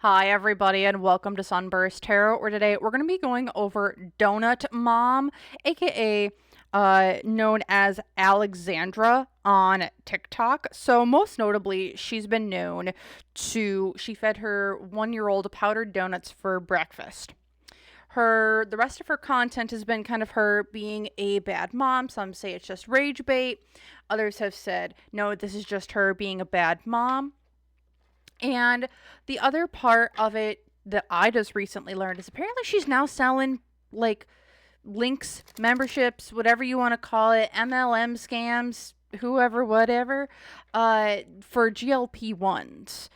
Hi, everybody, and welcome to SunBurst Tarot. Where today we're going to be going over Donut Mom, aka known as Alexandra on TikTok. So, most notably, she's been known she fed her 1 year old powdered donuts for breakfast. The rest of her content has been kind of her being a bad mom. Some say it's just rage bait. Others have said, no, this is just her being a bad mom. And the other part of it that I just recently learned is apparently she's now selling like links, memberships, whatever you want to call it, MLM scams, whoever, whatever, for GLP-1s.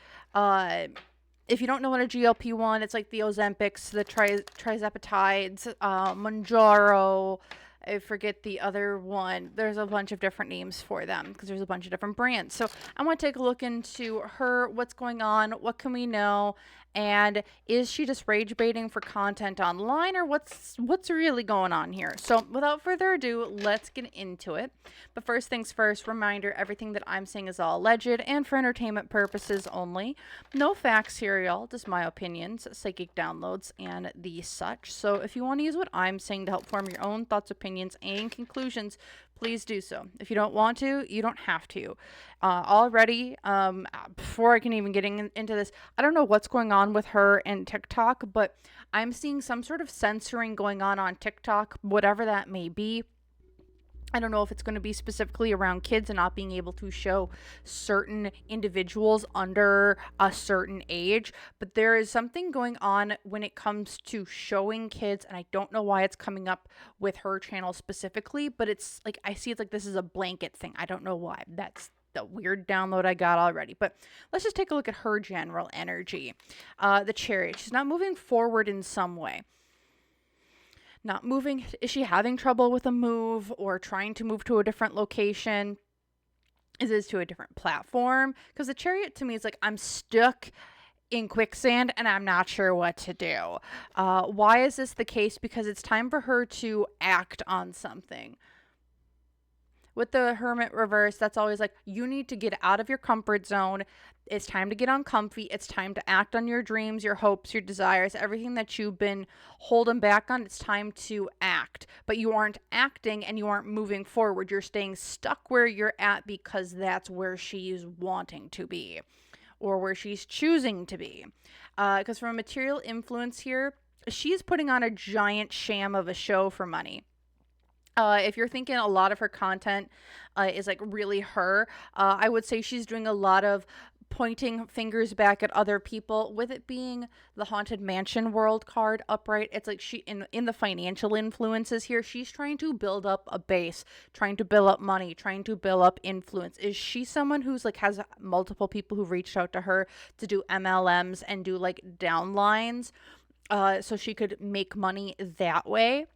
If you don't know what a GLP-1, it's like the Ozempics, the trizepatides, Mounjaro. I forget the other one. There's a bunch of different names for them because there's a bunch of different brands. So I want to take a look into her, what's going on, what can we know, and is she just rage baiting for content online, or what's really going on here? So without further ado, let's get into it. But first things first, reminder, everything that I'm saying is all alleged and for entertainment purposes only. No facts here, y'all, just my opinions, psychic downloads, and the such. So if you want to use what I'm saying to help form your own thoughts, opinions, and conclusions, please do so. If you don't want to, you don't have to. Already, before I can even get into this, I don't know what's going on with her and TikTok, but I'm seeing some sort of censoring going on TikTok, whatever that may be. I don't know if it's going to be specifically around kids and not being able to show certain individuals under a certain age, but there is something going on when it comes to showing kids, and I don't know why it's coming up with her channel specifically, but it's like I see it's like this is a blanket thing. I don't know why. That's the weird download I got already. But let's just take a look at her general energy. The Chariot. She's not moving forward in some way. Not moving. Is she having trouble with a move or trying to move to a different location? Is this to a different platform? Because the Chariot to me is like, I'm stuck in quicksand and I'm not sure what to do. Why is this the case? Because it's time for her to act on something. With the Hermit reverse, that's always like, you need to get out of your comfort zone. It's time to get uncomfy. It's time to act on your dreams, your hopes, your desires, everything that you've been holding back on. It's time to act. But you aren't acting and you aren't moving forward. You're staying stuck where you're at because that's where she's wanting to be or where she's choosing to be. Because from a material influence here, she's putting on a giant sham of a show for money. If you're thinking a lot of her content is like really her, I would say she's doing a lot of pointing fingers back at other people, with it being the Haunted Mansion World card upright. It's like she in the financial influences here, she's trying to build up a base, trying to build up money, trying to build up influence. Is she someone who's like has multiple people who reached out to her to do MLMs and do like downlines so she could make money that way?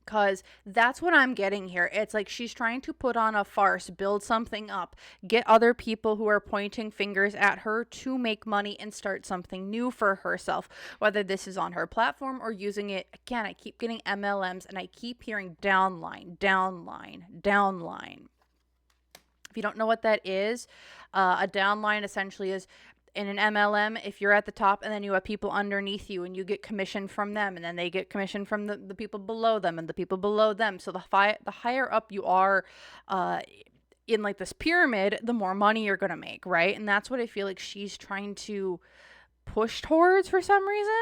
Because that's what I'm getting here. It's like she's trying to put on a farce, build something up, get other people who are pointing fingers at her to make money and start something new for herself. Whether this is on her platform or using it, again, I keep getting MLMs and I keep hearing downline, downline, downline. If you don't know what that is, a downline essentially is in an MLM, if you're at the top and then you have people underneath you and you get commission from them and then they get commission from the people below them and the people below them. So the higher up you are in like this pyramid, the more money you're going to make, right? And that's what I feel like she's trying to push towards for some reason.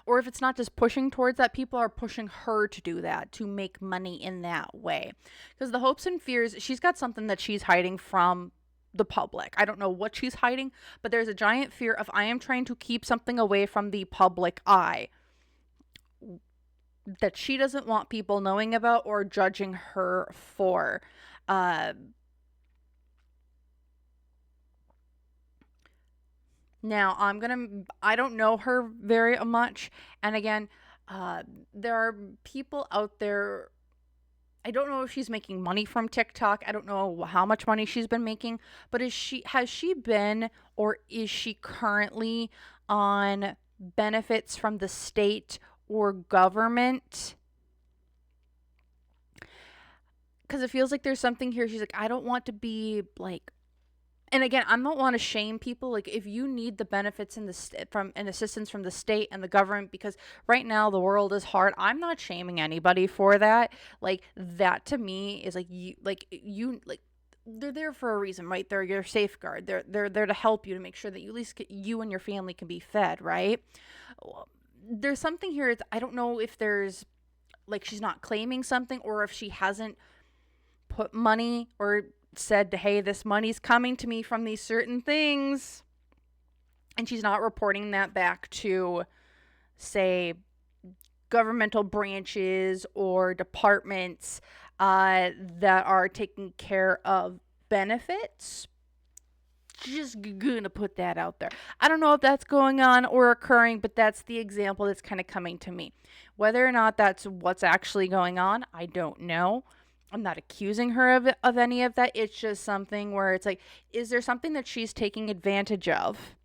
Or if it's not just pushing towards that, people are pushing her to do that, to make money in that way. Because the hopes and fears, she's got something that she's hiding from the public. I don't know what she's hiding, but there's a giant fear of, I am trying to keep something away from the public eye that she doesn't want people knowing about or judging her for. Now, I don't know her very much. And again, there are people out there. I don't know if she's making money from TikTok. I don't know how much money she's been making, but has she been, or is she currently on benefits from the state or government? Because it feels like there's something here. She's like, I don't want to be like And again, I don't want to shame people. Like, if you need the benefits from and assistance from the state and the government, because right now the world is hard. I'm not shaming anybody for that. Like, that to me is like they're there for a reason, right? They're your safeguard. They're there to help you, to make sure that you at least you and your family can be fed, right? There's something here. I don't know if there's like she's not claiming something, or if she hasn't put money or said, hey, this money's coming to me from these certain things, and she's not reporting that back to, say, governmental branches or departments that are taking care of benefits. Just gonna put that out there. I don't know if that's going on or occurring, but that's the example that's kind of coming to me. Whether or not that's what's actually going on, I don't know. I'm not accusing her of any of that. It's just something where it's like, is there something that she's taking advantage of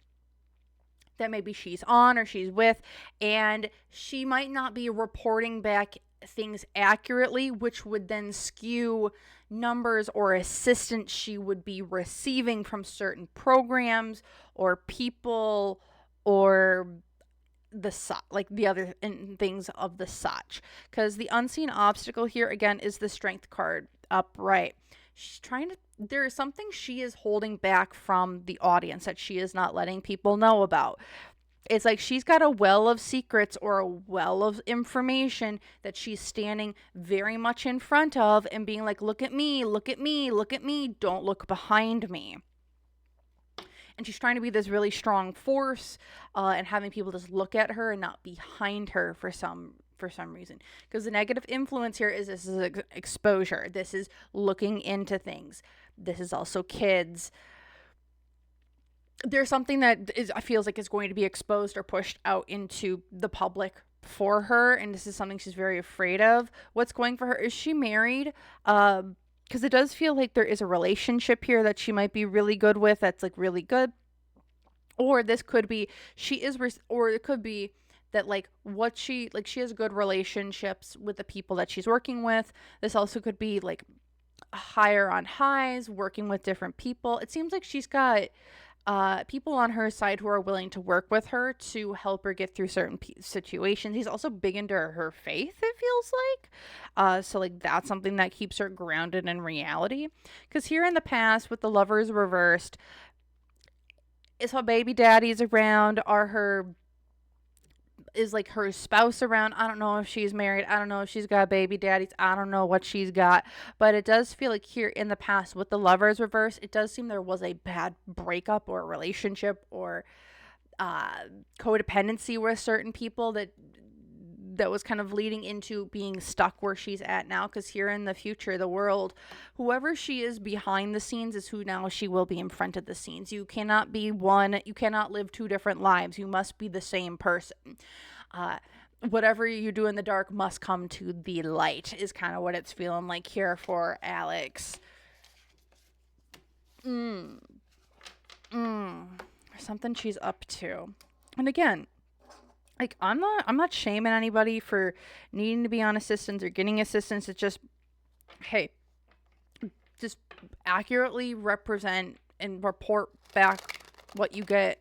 that maybe she's on or she's with, and she might not be reporting back things accurately, which would then skew numbers or assistance she would be receiving from certain programs or people, or like the other things of the such. Because the unseen obstacle here again is the strength card upright. She's trying to, there is something she is holding back from the audience that she is not letting people know about. It's like she's got a well of secrets or a well of information that she's standing very much in front of and being like, look at me, look at me, look at me, don't look behind me. And she's trying to be this really strong force, and having people just look at her and not behind her for some reason. Because the negative influence here is, this is exposure. This is looking into things. This is also kids. There's something that feels like is going to be exposed or pushed out into the public for her, and this is something she's very afraid of. What's going for her? Is she married? Because it does feel like there is a relationship here that she might be really good with, that's like really good. Or this could be or it could be that like what she has good relationships with the people that she's working with. This also could be like higher on highs, working with different people. It seems like she's got people on her side who are willing to work with her to help her get through certain situations. He's also big into her faith, it feels like. So like that's something that keeps her grounded in reality. Because here in the past with the Lovers reversed, is her baby daddies around? Is like her spouse around? I don't know if she's married. I don't know if she's got baby daddies. I don't know what she's got. But it does feel like here in the past with the Lovers reverse, it does seem there was a bad breakup or relationship or codependency with certain people that was kind of leading into being stuck where she's at now. Because here in the future, the world, whoever she is behind the scenes is who now she will be in front of the scenes. You cannot be one. You cannot live two different lives. You must be the same person. Whatever you do in the dark must come to the light is kind of what it's feeling like here for Alex. Something she's up to. And again, like I'm not shaming anybody for needing to be on assistance or getting assistance. It's just, hey, just accurately represent and report back what you get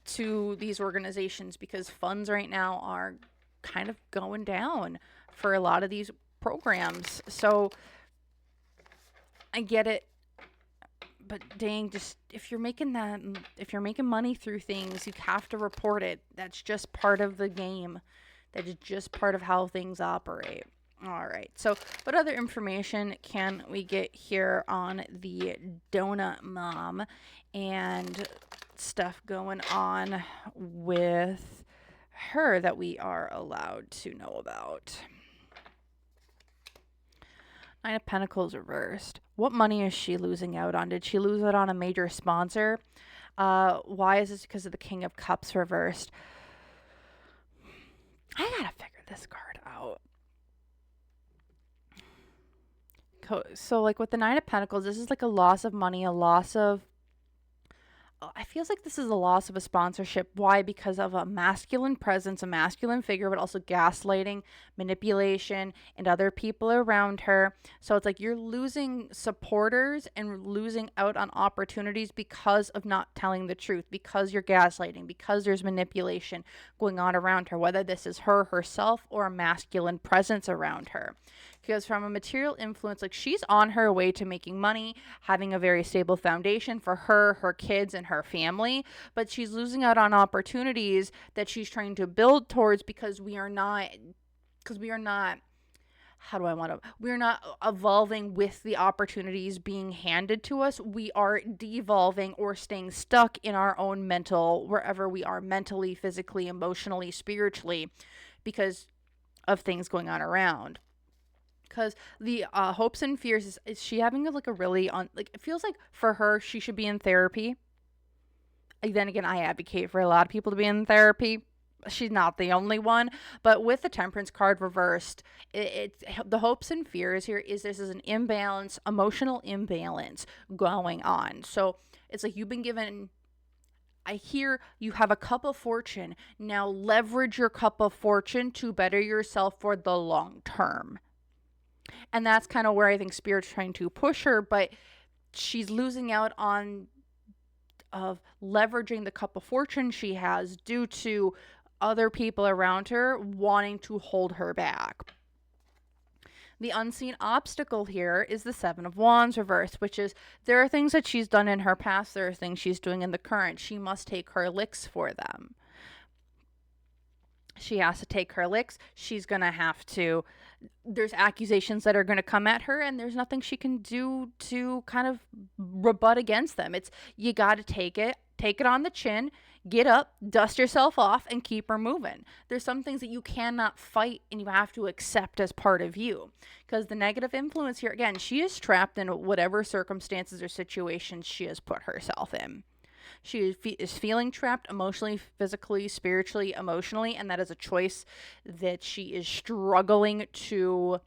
to these organizations, because funds right now are kind of going down for a lot of these programs. So I get it. But dang, just if you're making money through things, you have to report it. That's just part of the game. That is just part of how things operate. All right. So what other information can we get here on the Donut Mom and stuff going on with her that we are allowed to know about? Nine of Pentacles reversed. What money is she losing out on? Did she lose it on a major sponsor? Why is this? Because of the King of Cups reversed. I gotta figure this card out. So like with the Nine of Pentacles, this is like a loss of money, a loss of I feels like this is a loss of a sponsorship. Why? Because of a masculine presence, a masculine figure, but also gaslighting, manipulation, and other people around her. So it's like you're losing supporters and losing out on opportunities because of not telling the truth, because you're gaslighting, because there's manipulation going on around her, whether this is her herself or a masculine presence around her. Because from a material influence, like she's on her way to making money, having a very stable foundation for her, her kids, and her family, but she's losing out on opportunities that she's trying to build towards because we are not how do I want to we're not evolving with the opportunities being handed to us. We are devolving or staying stuck in our own mental, wherever we are mentally, physically, emotionally, spiritually, because of things going on around. Because the hopes and fears, is she having like a really on, like, it feels like for her she should be in therapy. Then again, I advocate for a lot of people to be in therapy. She's not the only one, but with the Temperance card reversed, it's the hopes and fears here is this is an imbalance, emotional imbalance going on. So it's like you've been given, I hear you have a cup of fortune. Now leverage your cup of fortune to better yourself for the long term. And that's kind of where I think Spirit's trying to push her, but she's losing out on of leveraging the cup of fortune she has due to other people around her wanting to hold her back. The unseen obstacle here is the Seven of Wands reversed, which is there are things that she's done in her past, there are things she's doing in the current. She must take her licks for them. She has to take her licks. She's going to have to, there's accusations that are going to come at her, and there's nothing she can do to kind of rebut against them. It's, you got to take it on the chin, get up, dust yourself off, and keep her moving. There's some things that you cannot fight and you have to accept as part of you. Because the negative influence here, again, she is trapped in whatever circumstances or situations she has put herself in. She is feeling trapped emotionally, physically, spiritually, emotionally, and that is a choice that she is struggling to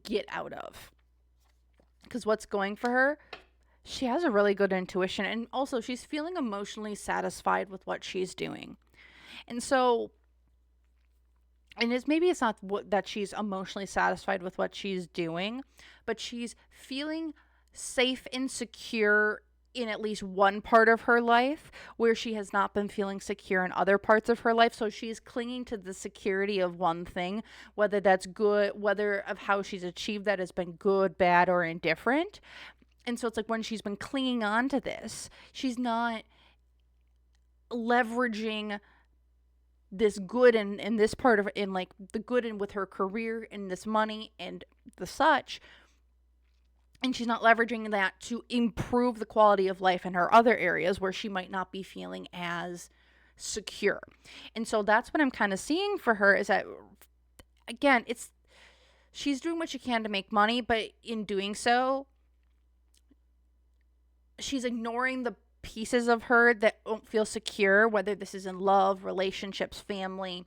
get out of. Because what's going for her, she has a really good intuition, and also she's feeling emotionally satisfied with what she's doing. And so, and maybe it's not that she's emotionally satisfied with what she's doing, but she's feeling safe and secure in at least one part of her life, where she has not been feeling secure in other parts of her life. So she's clinging to the security of one thing, whether that's good, whether of how she's achieved that has been good, bad, or indifferent. And so it's like when she's been clinging on to this, she's not leveraging this good in this part of, in like the good in with her career and this money and the such. And she's not leveraging that to improve the quality of life in her other areas where she might not be feeling as secure. And so that's what I'm kind of seeing for her, is that, again, it's, she's doing what she can to make money, but in doing so, she's ignoring the pieces of her that don't feel secure, whether this is in love, relationships, family,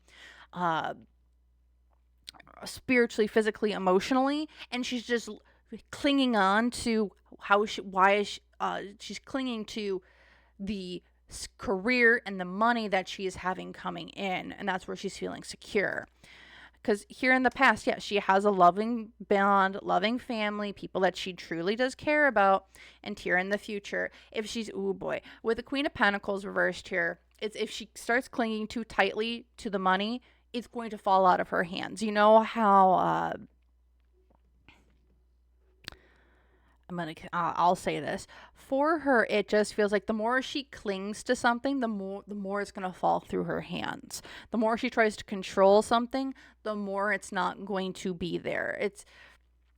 spiritually, physically, emotionally, and she's just clinging on to she's clinging to the career and the money that she is having coming in, and that's where she's feeling secure. Because here in the past, yeah, she has a loving bond, loving family, people that she truly does care about. And here in the future, if she's, oh boy, with the Queen of Pentacles reversed here, it's if she starts clinging too tightly to the money, it's going to fall out of her hands. You know how I'll say this for her. It just feels like the more she clings to something, the more it's gonna fall through her hands. The more she tries to control something, the more it's not going to be there. It's,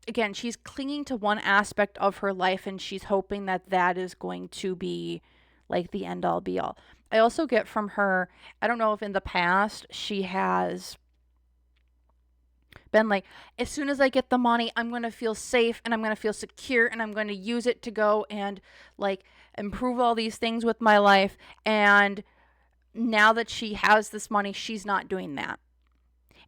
again, she's clinging to one aspect of her life, and she's hoping that that is going to be like the end all be all. I also get from her, I don't know if in the past she has been like, as soon as I get the money, I'm going to feel safe and I'm going to feel secure and I'm going to use it to go and like improve all these things with my life. And now that she has this money, she's not doing that.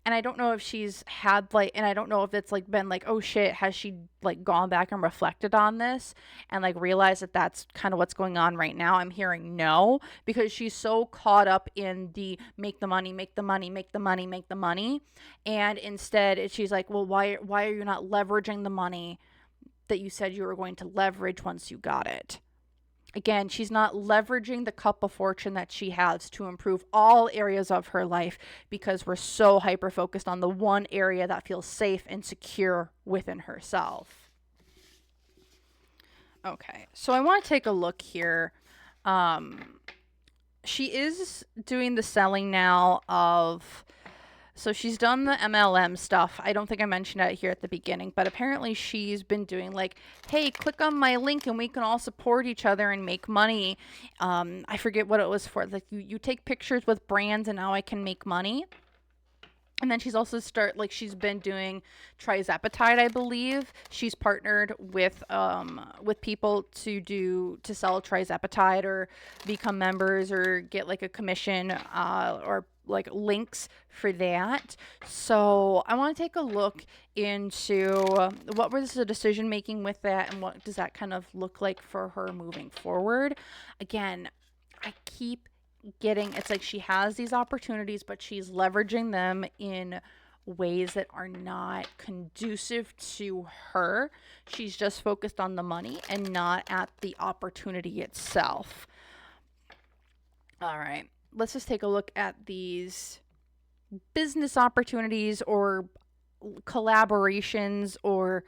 And I don't know if she's had like, and I don't know if it's like been like, oh shit, has she like gone back and reflected on this and like realized that that's kind of what's going on right now? I'm hearing no, because she's so caught up in the make the money, make the money, make the money, make the money. And instead she's like, well, why are you not leveraging the money that you said you were going to leverage once you got it? Again, she's not leveraging the cup of fortune that she has to improve all areas of her life, because we're so hyper focused on the one area that feels safe and secure within herself. Okay, so I want to take a look here. She is doing the selling now of, so she's done the MLM stuff. I don't think I mentioned it here at the beginning, but apparently she's been doing like, hey, click on my link and we can all support each other and make money. I forget what it was for. Like you take pictures with brands and now I can make money. And then she's also she's been doing trizepatide, I believe. She's partnered with people to sell trizepatide or become members or get like a commission or like links for that. So I want to take a look into what was the decision making with that and what does that kind of look like for her moving forward. Again, I keep getting, it's like she has these opportunities, but she's leveraging them in ways that are not conducive to her. She's just focused on the money and not at the opportunity itself. All right, let's just take a look at these business opportunities or collaborations or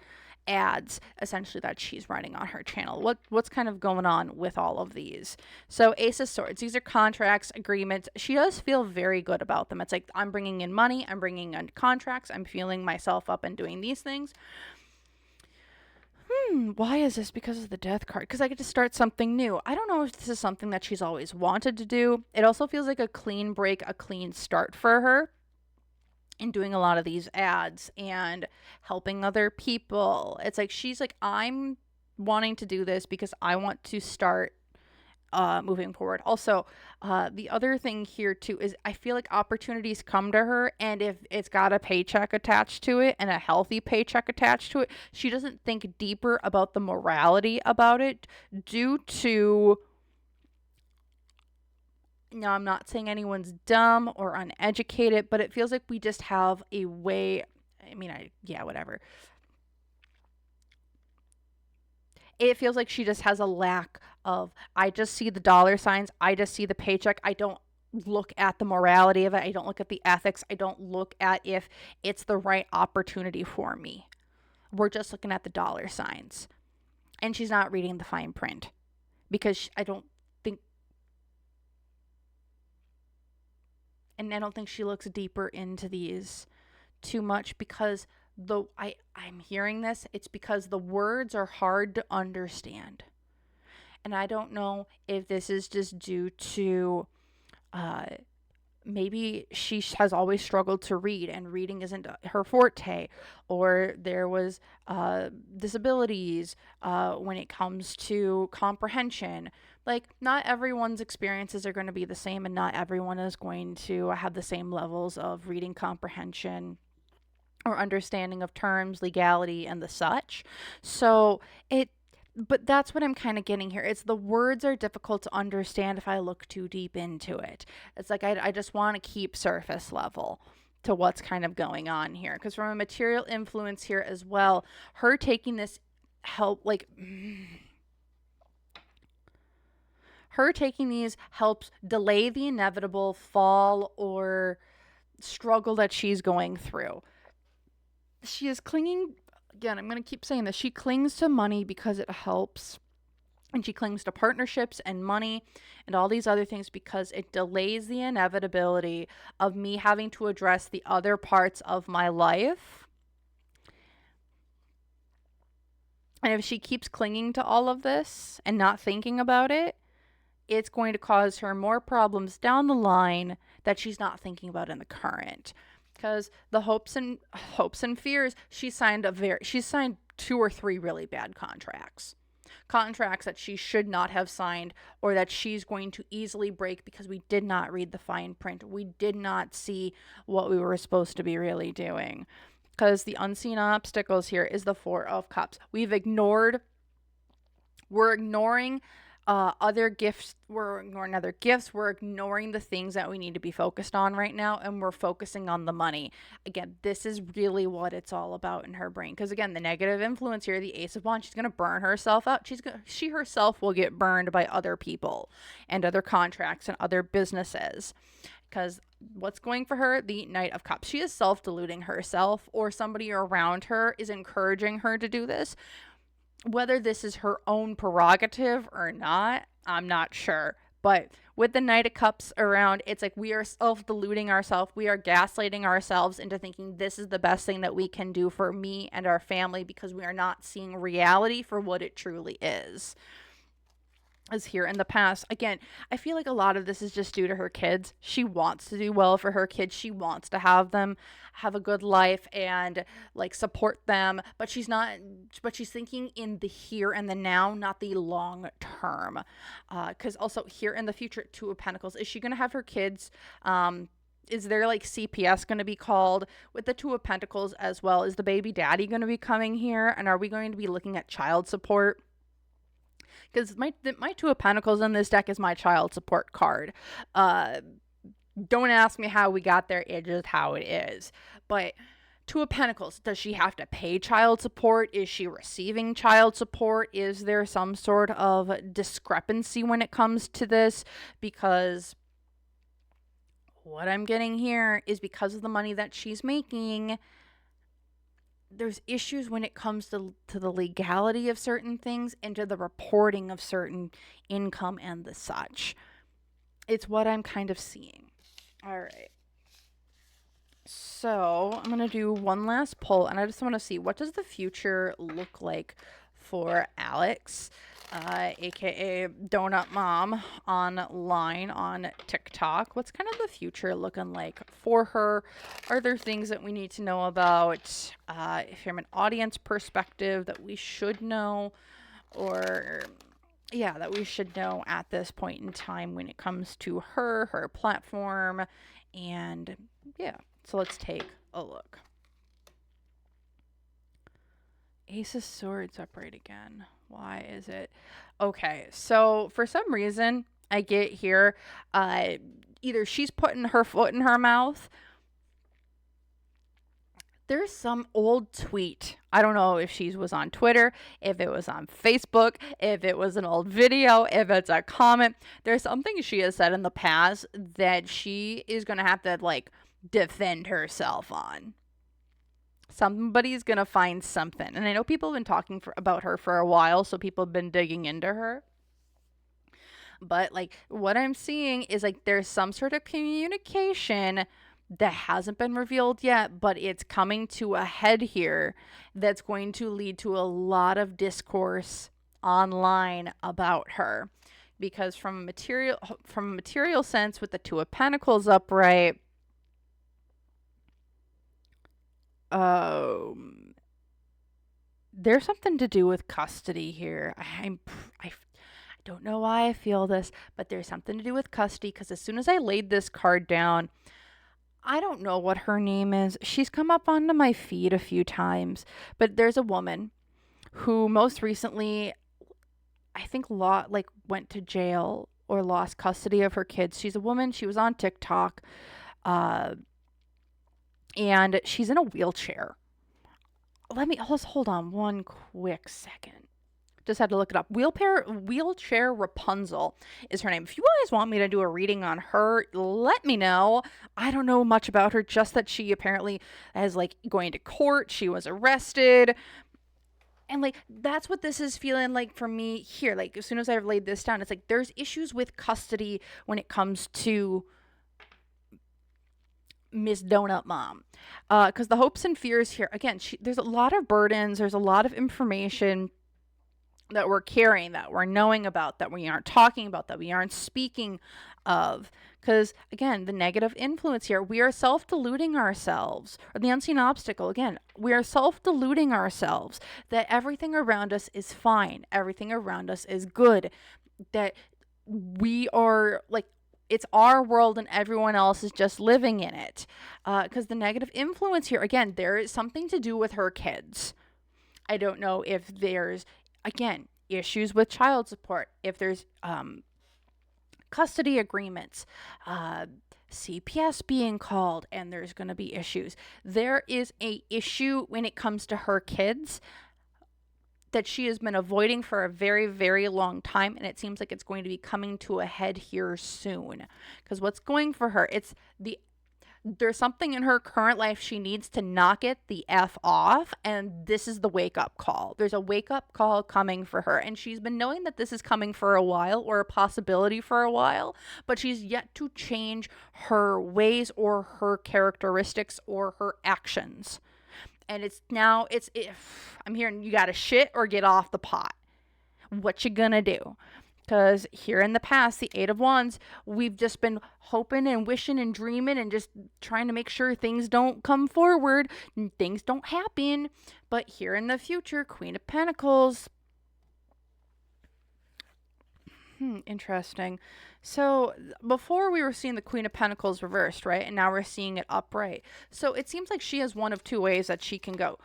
ads essentially that she's running on her channel. What's kind of going on with all of these? So Ace of Swords, these are contracts, agreements. She does feel very good about them. It's like, I'm bringing in money, I'm bringing in contracts, I'm feeling myself up and doing these things. Why is this? Because of the Death card. Because I get to start something new. I don't know if this is something that she's always wanted to do. It also feels like a clean break, a clean start for her in doing a lot of these ads and helping other people. It's like she's like, I'm wanting to do this because I want to start moving forward. Also, the other thing here too is I feel like opportunities come to her, and if it's got a paycheck attached to it and a healthy paycheck attached to it, she doesn't think deeper about the morality about it due to, no, I'm not saying anyone's dumb or uneducated, but it feels like we just have a way. I mean, whatever. It feels like she just has a lack of, I just see the dollar signs, I just see the paycheck. I don't look at the morality of it. I don't look at the ethics. I don't look at if it's the right opportunity for me. We're just looking at the dollar signs. And she's not reading the fine print because I don't think she looks deeper into these too much, because I'm hearing this, it's because the words are hard to understand. And I don't know if this is just due to maybe she has always struggled to read and reading isn't her forte, or there was disabilities when it comes to comprehension. Like, not everyone's experiences are going to be the same, and not everyone is going to have the same levels of reading comprehension or understanding of terms, legality, and the such. So but that's what I'm kind of getting here. It's the words are difficult to understand if I look too deep into it. It's like I just want to keep surface level to what's kind of going on here. Because from a material influence here as well, her taking this her taking these helps delay the inevitable fall or struggle that she's going through. She is clinging, again, I'm going to keep saying this, she clings to money because it helps. And she clings to partnerships and money and all these other things because it delays the inevitability of me having to address the other parts of my life. And if she keeps clinging to all of this and not thinking about it, it's going to cause her more problems down the line that she's not thinking about in the current. Because the hopes and fears, she signed 2 or 3 really bad contracts. contracts that she should not have signed, or that she's going to easily break because we did not read the fine print. We did not see what we were supposed to be really doing. Because the unseen obstacles here is the Four of Cups. We're ignoring other gifts. We're ignoring other gifts. We're ignoring the things that we need to be focused on right now, and we're focusing on the money. Again, this is really what it's all about in her brain. Because again, the negative influence here, the Ace of Wands, she's gonna burn herself out. She herself will get burned by other people and other contracts and other businesses. Because what's going for her? The Knight of Cups. She is self-deluding herself, or somebody around her is encouraging her to do this. Whether this is her own prerogative or not, I'm not sure. But with the Knight of Cups around, it's like we are self-deluding ourselves. We are gaslighting ourselves into thinking this is the best thing that we can do for me and our family, because we are not seeing reality for what it truly is. As here in the past, again, I feel like a lot of this is just due to her kids. She wants to do well for her kids. She wants to have them have a good life and like support them, but she's thinking in the here and the now, not the long term. Because also here in the future, Two of Pentacles, is she going to have her kids is there like CPS going to be called with the Two of Pentacles as well? Is the baby daddy going to be coming here, and are we going to be looking at child support? Because my Two of Pentacles in this deck is my child support card. Don't ask me how we got there. It's just how it is. But Two of Pentacles, does she have to pay child support? Is she receiving child support? Is there some sort of discrepancy when it comes to this? Because what I'm getting here is because of the money that she's making, there's issues when it comes to the legality of certain things and to the reporting of certain income and the such. It's what I'm kind of seeing. All right. So I'm going to do one last pull, and I just want to see, what does the future look like for Alex, aka Donut Mom, online on TikTok? What's kind of the future looking like for her? Are there things that we need to know about, from an audience perspective, that we should know, or that we should know at this point in time when it comes to her platform? And so let's take a look. Ace of Swords upright again. Why is it? Okay, so for some reason, I get here, either she's putting her foot in her mouth. There's some old tweet. I don't know if she was on Twitter, if it was on Facebook, if it was an old video, if it's a comment. There's something she has said in the past that she is going to have to, like, defend herself on. Somebody's gonna find something, and I know people have been talking about her for a while, so people have been digging into her. But like, what I'm seeing is like there's some sort of communication that hasn't been revealed yet, but it's coming to a head here that's going to lead to a lot of discourse online about her. Because from a material sense, with the Two of Pentacles upright, there's something to do with custody here. I don't know why I feel this, but there's something to do with custody, because as soon as I laid this card down, I don't know what her name is. She's come up onto my feed a few times, but there's a woman who most recently, I think, went to jail or lost custody of her kids. She's a woman. She was on TikTok. And she's in a wheelchair. Let's hold on one quick second. Just had to look it up. Wheelchair Rapunzel is her name. If you guys want me to do a reading on her, let me know. I don't know much about her, just that she apparently is like going to court. She was arrested. And like, that's what this is feeling like for me here. Like, as soon as I've laid this down, it's like there's issues with custody when it comes to Miss Donut Mom, because the hopes and fears here, again, there's a lot of burdens, there's a lot of information that we're carrying, that we're knowing about, that we aren't talking about, that we aren't speaking of. Because again, the negative influence here, we are self deluding ourselves, or the unseen obstacle, again, we are self deluding ourselves that everything around us is fine, everything around us is good, that we are like, it's our world and everyone else is just living in it. Because the negative influence here, again, there is something to do with her kids. I don't know if there's, again, issues with child support, if there's custody agreements, uh, CPS being called, and there's going to be issues. There is a issue when it comes to her kids that she has been avoiding for a very, very long time, and it seems like it's going to be coming to a head here soon. Because what's going for her, it's there's something in her current life she needs to knock it the F off, and this is the wake up call. There's a wake up call coming for her, and she's been knowing that this is coming for a while, or a possibility for a while, but she's yet to change her ways or her characteristics or her actions. And it's now, if I'm hearing you gotta shit or get off the pot. What you gonna do? Because here in the past, the Eight of Wands, we've just been hoping and wishing and dreaming and just trying to make sure things don't come forward, and things don't happen. But here in the future, Queen of Pentacles. Interesting. So before we were seeing the Queen of Pentacles reversed, right? And now we're seeing it upright. So it seems like she has one of two ways that she can go.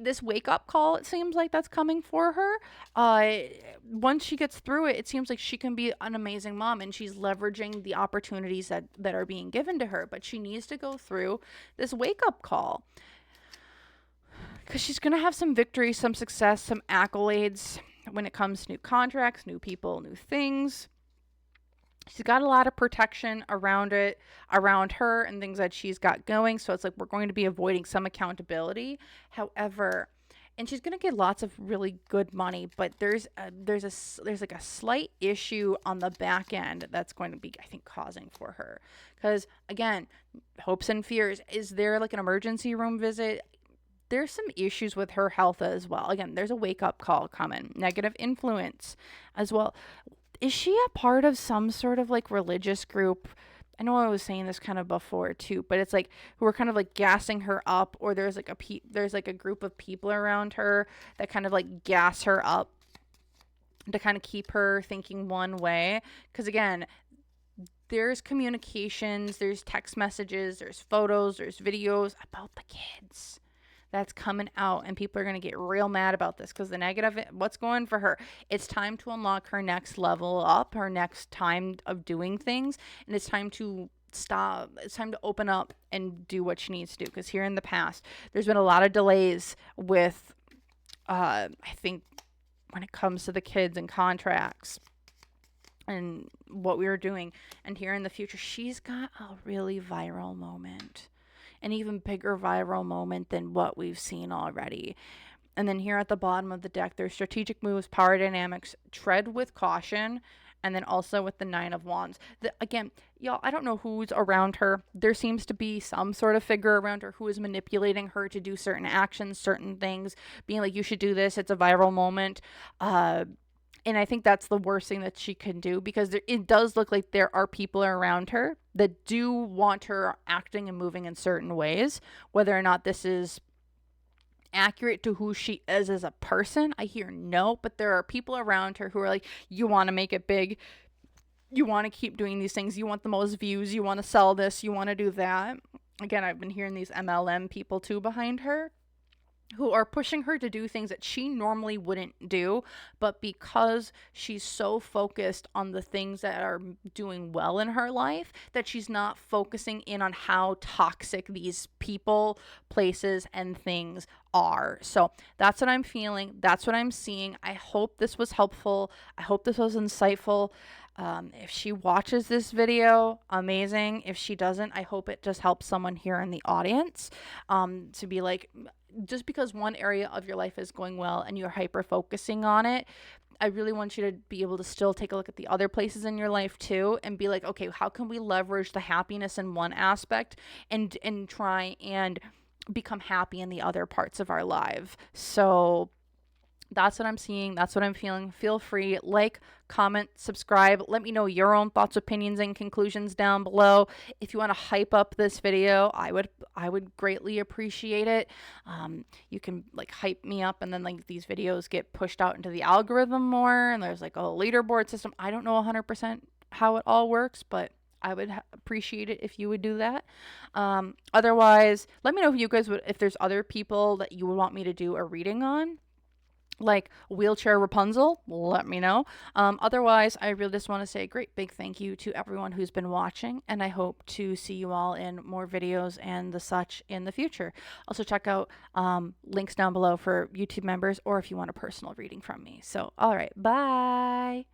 This wake up call, it seems like that's coming for her. Once she gets through it, it seems like she can be an amazing mom, and she's leveraging the opportunities that are being given to her. But she needs to go through this wake up call, because she's going to have some victory, some success, some accolades when it comes to new contracts, new people, new things. She's got a lot of protection around her and things that she's got going. So it's like we're going to be avoiding some accountability. However, and she's going to get lots of really good money, but there's like a slight issue on the back end that's going to be, I think, causing for her. Because again, hopes and fears. Is there like an emergency room visit? There's some issues with her health as well. Again, there's a wake up call coming. Negative influence as well. Is she a part of some sort of like religious group? I know I was saying this kind of before too, but it's like who are kind of like gassing her up, or there's like a group of people around her that kind of like gas her up to kind of keep her thinking one way. Because again, there's communications, there's text messages, there's photos, there's videos about the kids that's coming out, and people are going to get real mad about this. Because the negative, what's going for her, it's time to unlock her next level up, her next time of doing things, and it's time to stop, it's time to open up and do what she needs to do. Because here in the past, there's been a lot of delays with I think when it comes to the kids and contracts and what we were doing. And here in the future, she's got a really viral moment, an even bigger viral moment than what we've seen already. And then here at the bottom of the deck, there's strategic moves, power dynamics, tread with caution, and then also with the Nine of Wands. Again, y'all, I don't know who's around her. There seems to be some sort of figure around her who is manipulating her to do certain actions, certain things, being like, you should do this, it's a viral moment. And I think that's the worst thing that she can do, because it does look like there are people around her that do want her acting and moving in certain ways. Whether or not this is accurate to who she is as a person, I hear no, but there are people around her who are like, you want to make it big, you want to keep doing these things, you want the most views, you want to sell this, you want to do that. Again, I've been hearing these MLM people too behind her, who are pushing her to do things that she normally wouldn't do, but because she's so focused on the things that are doing well in her life, that she's not focusing in on how toxic these people, places, and things are. So that's what I'm feeling. That's what I'm seeing. I hope this was helpful. I hope this was insightful. If she watches this video, amazing. If she doesn't, I hope it just helps someone here in the audience to be like, just because one area of your life is going well and you're hyper focusing on it, I really want you to be able to still take a look at the other places in your life too, and be like, okay, how can we leverage the happiness in one aspect and try and become happy in the other parts of our life? So That's what I'm seeing. That's what I'm feeling. Feel free, like, comment, subscribe. Let me know your own thoughts, opinions, and conclusions down below. If you want to hype up this video, I would greatly appreciate it. You can like hype me up, and then like these videos get pushed out into the algorithm more. And there's like a leaderboard system. I don't know 100% how it all works, but I would appreciate it if you would do that. Otherwise, let me know if you guys would, if there's other people that you would want me to do a reading on, like wheelchair Rapunzel, let me know. Otherwise, I really just want to say a great big thank you to everyone who's been watching, and I hope to see you all in more videos and the such in the future. Also, check out links down below for YouTube members or if you want a personal reading from me. So, all right, bye.